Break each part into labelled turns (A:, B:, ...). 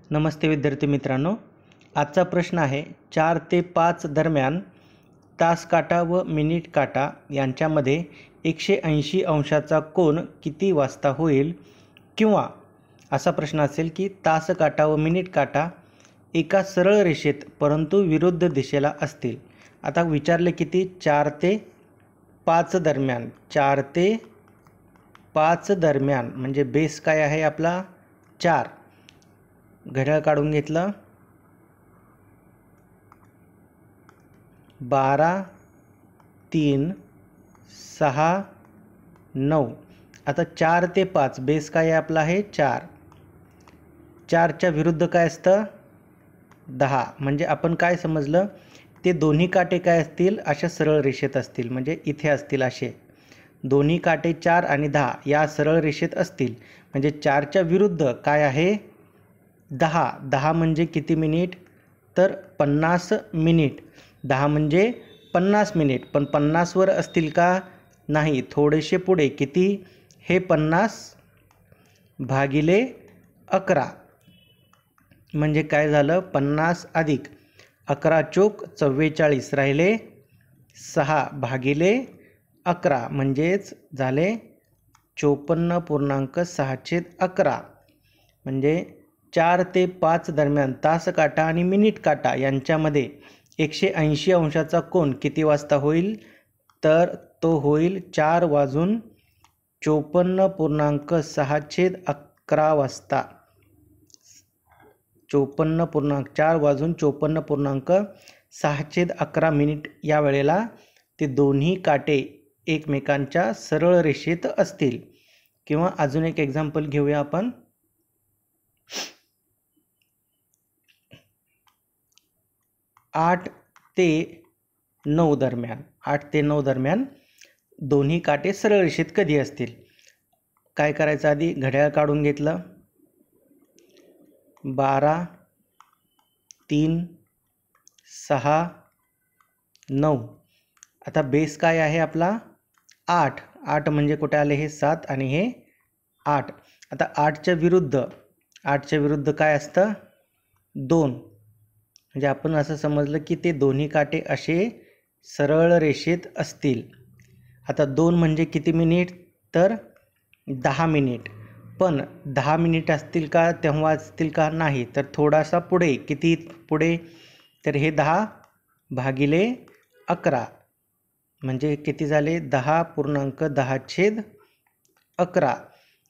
A: नमस्ते विद्यार्थी मित्रांनो, आजचा प्रश्न आहे 4 ते 5 दरम्यान तास काटा व मिनिट काटा यांच्यामध्ये 180 अंशाचा कोन किती वाजता होईल, किंवा असा प्रश्न असेल की तास काटा व मिनिट काटा एका सरळ रेषेत परंतु विरुद्ध दिशेला असतील. आता विचारले किती? 4 ते 5 दरम्यान. 4 ते 5 दरम्यान म्हणजे बेस काय आहे आपला? 4. घड्याळ काढून घेतलं. 12, 3, 6, 9. आता 4 ते 5 बेस काय आपला आहे? 4. 4च्या विरुद्ध काय असतं? 10. म्हणजे आपण काय समजलं? ते दोन्ही काटे काय असतील? अशा सरळ रेषेत असतील, म्हणजे इथे असतील असे. दोन्ही काटे 4 आणि 10 या सरळ रेषेत असतील, म्हणजे 4च्या विरुद्ध काय आहे? 10. 10 म्हणजे किती मिनिट? तर 50 मिनिट. 10 म्हणजे 50 मिनिट. पण 50 वर असतील का? नाही, थोडेसे पुढे. किती? हे 50 भागिले 11 म्हणजे काय झालं? 50 अधिक 11 चोक 44 राहिले 6 भागिले 11 म्हणजेच झाले 54.611. म्हणजे 4 ते 5 दरम्यान तास काटा आणि मिनिट काटा यांच्यामध्ये 180 अंशाचा कोन किती वाजता होईल? तर तो होईल 4 वाजून 54.611 वाजता. 4 वाजून 54.611 मिनिट या वेळेला ते दोन्ही काटे एकमेकांच्या सरळ रेषेत असतील. किंवा अजून एक एक्झाम्पल घेऊया आपण. 8 ते 9 दरम्यान. 8 ते 9 दरम्यान दोन्ही काटे सरळ रेषेत कधी असतील? काय करायचं? आधी घड्याळ काढून घेतलं. 12, 3, 6, 9. आता बेस काय आहे आपला? 8. 8 म्हणजे कुठे आले? हे 7 आणि हे 8. आता 8च्या विरुद्ध काय असतं? 2. म्हणजे आपण असं समजलं की ते दोन्ही काटे असे सरळ रेषेत असतील. आता 2 म्हणजे किती मिनिट? तर 10 मिनिट. पण 10 मिनिट असतील का तेव्हा असतील का? नाही, तर थोडासा पुढे. किती पुढे? तर हे 10 भागिले 11 म्हणजे किती झाले? 10.10/11.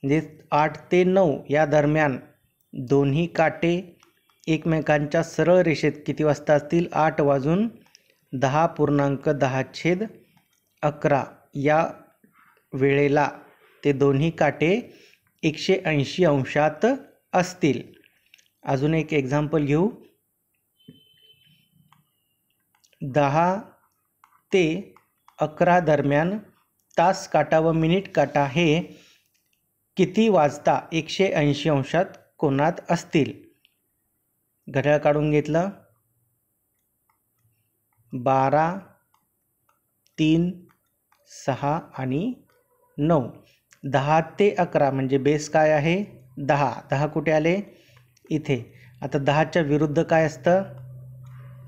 A: म्हणजे 8 ते 9 या दरम्यान दोन्ही काटे एकमेकांच्या सरळ रेषेत किती वाजता असतील? 8 वाजून 10.10/11 या वेळेला ते दोन्ही काटे 180 अंशात असतील. अजून एक एक्झाम्पल घेऊ. 10 ते 11 दरम्यान तास काटा व मिनिट काटा हे किती वाजता 180 अंशात कोनात असतील? घड्याळ काढून घेतलं. 12, 3, 6 आणि 9. 10 ते 11 म्हणजे बेस काय आहे? 10. 10 कुठे आले? इथे. आता 10च्या विरुद्ध काय असतं?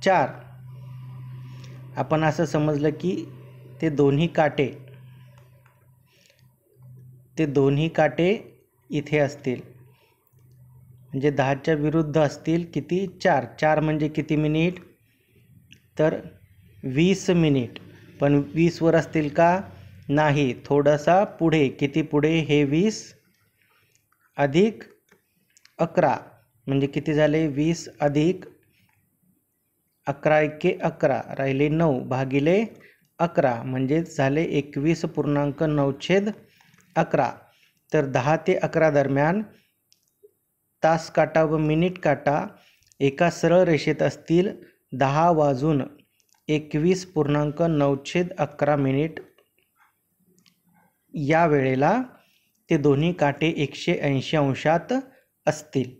A: 4. आपण असं समजलं की ते दोन्ही काटे इथे असतील, म्हणजे 10च्या विरुद्ध असतील किती? 4. 4 म्हणजे किती मिनिट? तर 20 मिनिट. पण 20 वर असतील का? नाही, थोडासा पुढे. किती पुढे? हे 20 अधिक 11 म्हणजे किती झाले? 20 अधिक 11 एके 11 राहिले 9 भागिले 11 म्हणजेच झाले 21.9/11. तर 10 ते 11 दरम्यान तास काटा व मिनिट काटा एका सरळ रेषेत असतील 10 वाजून 21.9/11 मिनिट या वेळेला ते दोन्ही काटे 180 अंशात असतील.